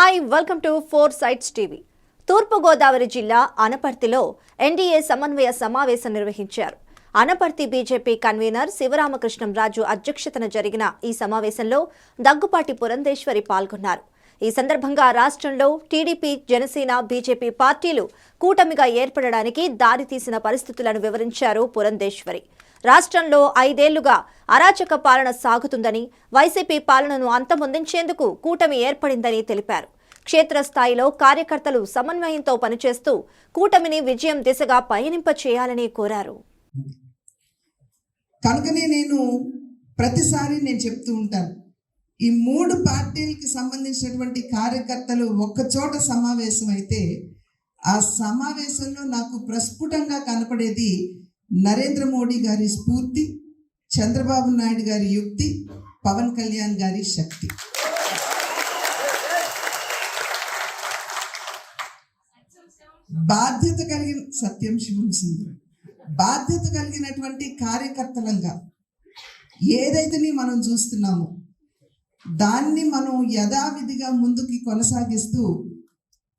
Hi welcome to four sides TV. Thurpugodavari జిల్లా అనపర్తిలో NDA సమన్వయ సమావేశం నిర్వహించారు. అనపర్తి బీజేపీ కన్వీనర్ శివరామకృష్ణంరాజు అధ్యక్షతన జరిగిన ఈ సమావేశంలో దగ్గుపాటి పురంధేశ్వరి పాల్గొన్నారు. ఈ సందర్భంగా రాష్ట్రంలో టీడీపీ, జనసేన, బీజేపీ పార్టీలు కూటమిగా ఏర్పడడానికి దారితీసిన పరిస్థితులను వివరించారు పురంధేశ్వరి. రాష్ట్రంలో 5 ఏళ్లుగా అరాచక పాలన సాగుతుందని, వైసీపీ పాలనను అంతమొందించేందుకు కూటమి ఏర్పడిందని తెలిపారు. క్షేత్రస్థాయిలో కార్యకర్తలు సమన్వయంతో పనిచేస్తూ కూటమిని విజయం దిశగా పయనింపచేయాలని కోరారు. కనుకనే నేను ప్రతిసారి చెప్తూ ఉంటాను, ఈ 3 పార్టీలకి సంబంధించినటువంటి కార్యకర్తలు ఒక్కచోట సమావేశం అయితే ఆ సమావేశంలో నాకు ప్రస్ఫుటంగా కనపడేది నరేంద్ర మోడీ గారి స్ఫూర్తి, చంద్రబాబు నాయుడు గారి యుక్తి, పవన్ కళ్యాణ్ గారి శక్తి. బాధ్యత కలిగిన సత్యం శివం సుందరం బాధ్యత కలిగినటువంటి కార్యకర్తలంగా ఏదైతే మనం చూస్తున్నామో దాన్ని మనం యథావిధిగా ముందుకి కొనసాగిస్తూ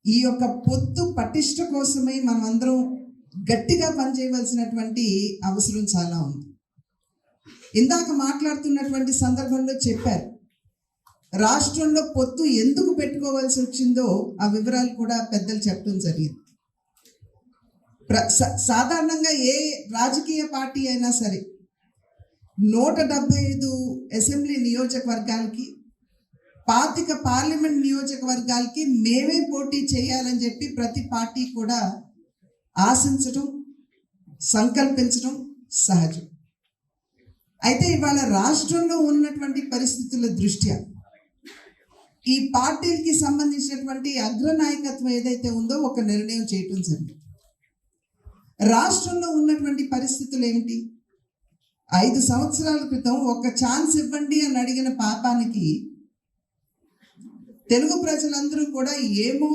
ఈ యొక్క పొత్తు పటిష్ట కోసమై మనం అందరం గట్టిగా పనిచేయవలసినటువంటి అవసరం చాలా ఉంది. ఇందాక మాట్లాడుతున్నటువంటి సందర్భంలో చెప్పారు, రాష్ట్రంలో పొత్తు ఎందుకు పెట్టుకోవాల్సి వచ్చిందో ఆ వివరాలు కూడా పెద్దలు చెప్పడం జరిగింది. సాధారణంగా ఏ రాజకీయ పార్టీ అయినా సరే 175 అసెంబ్లీ నియోజకవర్గాలకి, 25 పార్లమెంట్ నియోజకవర్గాలకి మేమే పోటీ చేయాలని చెప్పి ప్రతి పార్టీ కూడా ఆశించడం, సంకల్పించడం సహజం. అయితే ఇవాళ రాష్ట్రంలో ఉన్నటువంటి పరిస్థితుల దృష్ట్యా ఈ పార్టీలకి సంబంధించినటువంటి అగ్రనాయకత్వం ఏదైతే ఉందో ఒక నిర్ణయం చేయటం జరిగింది. రాష్ట్రంలో ఉన్నటువంటి పరిస్థితులు ఏమిటి? 5 సంవత్సరాల క్రితం ఒక ఛాన్స్ ఇవ్వండి అని అడిగిన పాపానికి తెలుగు ప్రజలందరూ కూడా ఏమో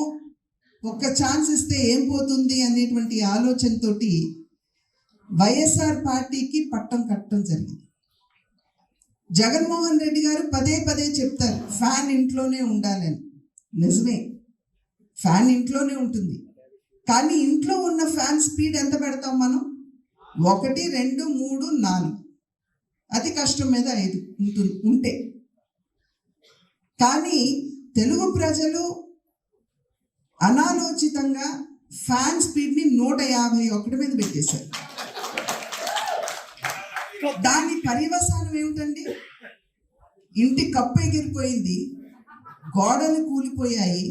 ఒక్క ఛాన్స్ ఇస్తే ఏం పోతుంది అనేటువంటి ఆలోచనతోటి వైఎస్ఆర్ పార్టీకి పట్టం కట్టడం జరిగింది. జగన్మోహన్ రెడ్డి గారు పదే చెప్తారు, ఫ్యాన్ ఇంట్లోనే ఉండాలని. నిజమే, ఫ్యాన్ ఇంట్లోనే ఉంటుంది. కానీ ఇంట్లో ఉన్న ఫ్యాన్ స్పీడ్ ఎంత పెడతాం మనం? 1, 2, 3, 4, అతి కష్టం మీద 5 ఉంటే. కానీ తెలుగు ప్రజలు అనాలోచితంగా ఫ్యాన్ స్పీడ్ని 151 మీద పెట్టేశారు. దాని పర్యవసానం ఏమిటండి? ఇంటి కప్పు ఎగిరిపోయింది, గోడలు కూలిపోయాయి.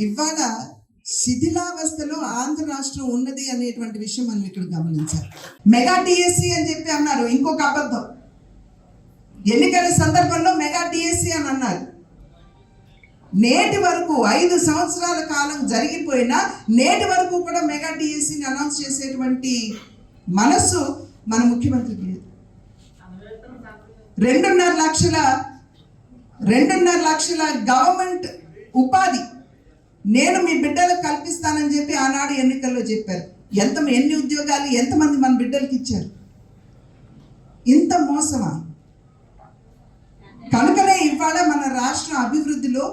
ఇవాళ శిథిలావస్థలో ఆంధ్ర రాష్ట్రం ఉన్నది అనేటువంటి విషయం మనం ఇక్కడ గమనించాలి. మెగా డిఎస్సి అని చెప్పి అన్నారు, ఇంకొక అబద్ధం. ఎన్నికల సందర్భంలో మెగా డిఎస్సి అని అన్నారు. నేటి వరకు 5 సంవత్సరాల కాలం జరిగిపోయినా నేటి వరకు కూడా మెగా డిఎస్సిని అనౌన్స్ చేసేటువంటి మనస్సు మన ముఖ్యమంత్రికి లేదు. 2.5 లక్షల గవర్నమెంట్ ఉపాధి నేను మీ బిడ్డలకు కల్పిస్తానని చెప్పి ఆనాడు ఎన్నికల్లో చెప్పారు. ఎన్ని ఉద్యోగాలు ఎంతమంది మన బిడ్డలకి ఇచ్చారు? ఇంత మోసమా? కనుకనే ఇవాళ మన రాష్ట్ర అభివృద్ధిలో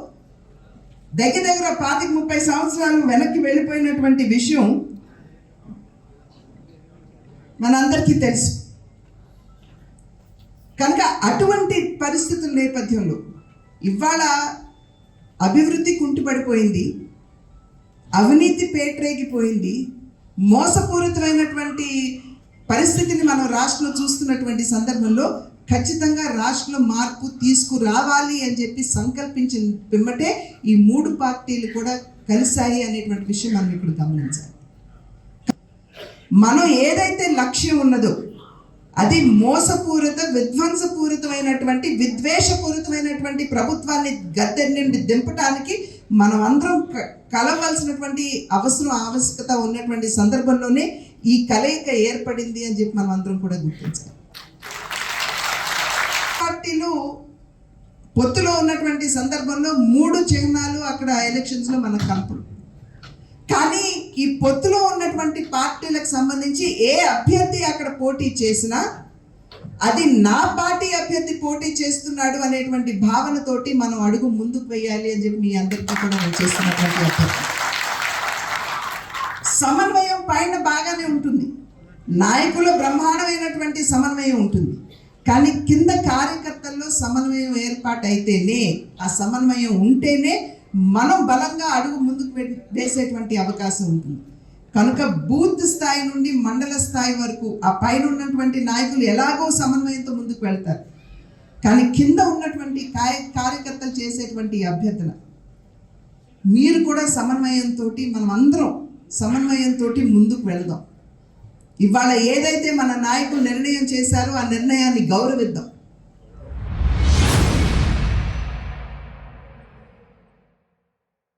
దగ్గర 25-30 సంవత్సరాలు వెనక్కి వెళ్ళిపోయినటువంటి విషయం మనందరికీ తెలుసు. కనుక అటువంటి పరిస్థితుల నేపథ్యంలో ఇవాళ అభివృద్ధి కుంటుపడిపోయింది, అవినీతి పేటరేగిపోయింది, మోసపూరితమైనటువంటి పరిస్థితిని మనం రాష్ట్రంలో చూస్తున్నటువంటి సందర్భంలో ఖచ్చితంగా రాష్ట్రంలో మార్పు తీసుకురావాలి అని చెప్పి సంకల్పించిన పిమ్మటే ఈ 3 పార్టీలు కూడా కలిశాయి అనేటువంటి విషయం మనం ఇప్పుడు గమనించాలి. మనం ఏదైతే లక్ష్యం ఉన్నదో అది మోసపూరిత, విధ్వంసపూరితమైనటువంటి, విద్వేషపూరితమైనటువంటి ప్రభుత్వాన్ని గద్దె నుండి దింపడానికి మనం అందరం కలవాల్సినటువంటి ఆవశ్యకత ఉన్నటువంటి సందర్భంలోనే ఈ కలయిక ఏర్పడింది అని చెప్పి మనం అందరం కూడా గుర్తించాలి. పార్టీలు పొత్తులో ఉన్నటువంటి సందర్భంలో 3 చిహ్నాలు అక్కడ ఎలక్షన్స్లో మనకు కనపడు. కానీ ఈ పొత్తులో ఉన్నటువంటి పార్టీలకు సంబంధించి ఏ అభ్యర్థి అక్కడ పోటీ చేసినా అది నా పార్టీ అభ్యర్థి పోటీ చేస్తున్నాడు అనేటువంటి భావనతోటి మనం అడుగు ముందుకు వేయాలి అని చెప్పి మీ అందరికీ కూడా నేను చేస్తున్నటువంటి అభ్యర్థి. సమన్వయం పైన బాగానే ఉంటుంది, నాయకుల బ్రహ్మాండమైనటువంటి సమన్వయం ఉంటుంది, కానీ కింద కార్యకర్తల్లో సమన్వయం ఏర్పాటు అయితేనే, ఆ సమన్వయం ఉంటేనే మనం బలంగా అడుగు ముందుకు వేసేటువంటి అవకాశం ఉంటుంది. కనుక బూత్ స్థాయి నుండి మండల స్థాయి వరకు ఆ పైన ఉన్నటువంటి నాయకులు ఎలాగో సమన్వయంతో ముందుకు వెళ్తారు, కానీ కింద ఉన్నటువంటి కార్యకర్తలు చేసేటువంటి అభ్యర్థన మీరు కూడా సమన్వయంతో, మనం అందరం సమన్వయంతో ముందుకు వెళదాం. ఇవాళ ఏదైతే మన నాయకులు నిర్ణయం చేశారో ఆ నిర్ణయాన్ని గౌరవిద్దాం.